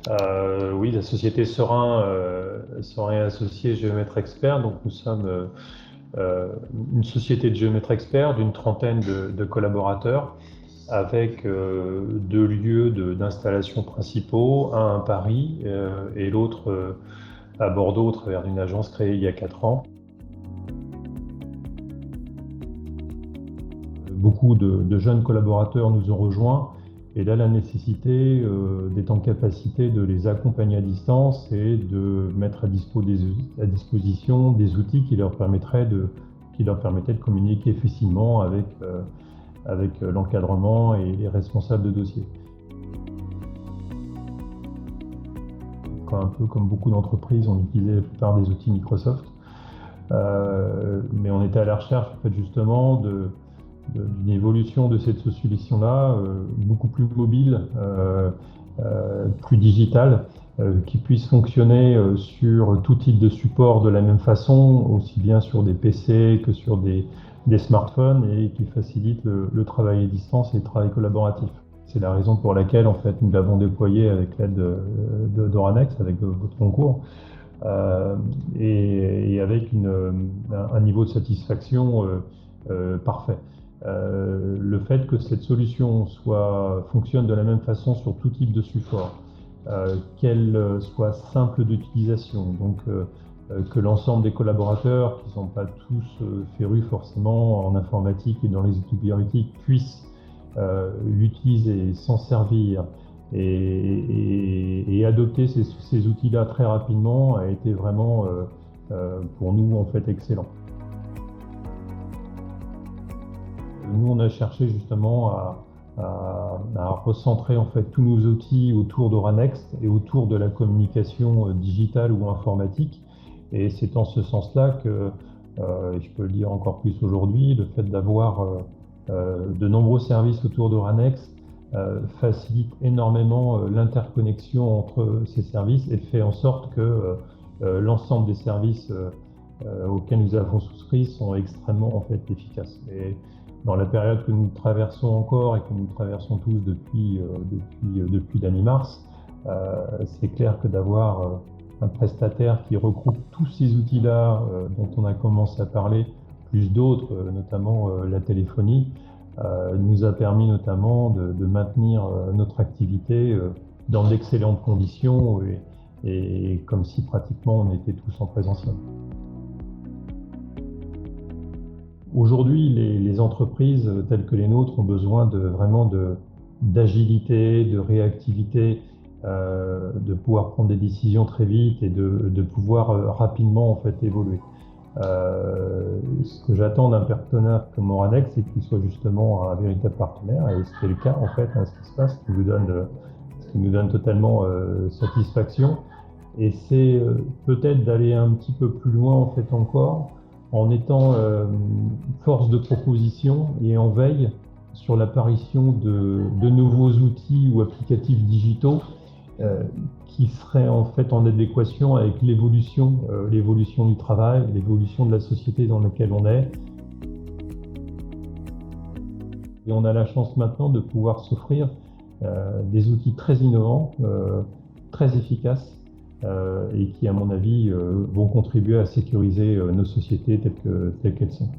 Oui, la société Serein et Associés Géomètre Expert. Donc, nous sommes une société de géomètres experts d'une trentaine de collaborateurs avec deux lieux d'installation principaux, un à Paris et l'autre à Bordeaux au travers d'une agence créée il y a 4 ans. Beaucoup de jeunes collaborateurs nous ont rejoints et là la nécessité d'être en capacité de les accompagner à distance et de mettre à disposition des outils qui leur permettraient de communiquer facilement avec l'encadrement et les responsables de dossiers. Un peu comme beaucoup d'entreprises, on utilisait la plupart des outils Microsoft, mais on était à la recherche en fait, justement d'une évolution de cette solution-là, beaucoup plus mobile, plus digitale, qui puisse fonctionner sur tout type de support de la même façon, aussi bien sur des PC que sur des smartphones, et qui facilite le travail à distance et le travail collaboratif. C'est la raison pour laquelle en fait, nous l'avons déployé avec l'aide d'Oranex, avec votre concours, et avec un niveau de satisfaction parfait. Le fait que cette solution fonctionne de la même façon sur tout type de support, qu'elle soit simple d'utilisation, donc que l'ensemble des collaborateurs, qui ne sont pas tous férus forcément en informatique et dans les outils bureautiques, puissent l'utiliser, s'en servir et adopter ces outils-là très rapidement a été vraiment pour nous en fait excellent. Nous, on a cherché justement à recentrer en fait tous nos outils autour d'Oranext et autour de la communication digitale ou informatique. Et c'est en ce sens-là que, je peux le dire encore plus aujourd'hui, le fait d'avoir de nombreux services autour d'Oranext facilite énormément l'interconnexion entre ces services et fait en sorte que l'ensemble des services auxquels nous avons souscrit sont extrêmement en fait efficaces. Et dans la période que nous traversons encore et que nous traversons tous depuis la mi-mars, c'est clair que d'avoir un prestataire qui regroupe tous ces outils-là dont on a commencé à parler, plus d'autres, notamment la téléphonie, nous a permis notamment de maintenir notre activité dans d'excellentes conditions et comme si pratiquement on était tous en présentiel. Aujourd'hui, les entreprises telles que les nôtres ont besoin vraiment d'agilité, de réactivité, de pouvoir prendre des décisions très vite et de pouvoir rapidement en fait évoluer. Ce que j'attends d'un partenaire comme Oranex, c'est qu'il soit justement un véritable partenaire, et c'est le cas en fait, ce qui se passe, ce qui nous donne totalement satisfaction. Et c'est peut-être d'aller un petit peu plus loin en fait encore, en étant force de proposition et en veille sur l'apparition de nouveaux outils ou applicatifs digitaux qui seraient en fait en adéquation avec l'évolution du travail, l'évolution de la société dans laquelle on est. Et on a la chance maintenant de pouvoir s'offrir des outils très innovants, très efficaces, et qui, à mon avis, vont contribuer à sécuriser nos sociétés telles qu'elles sont.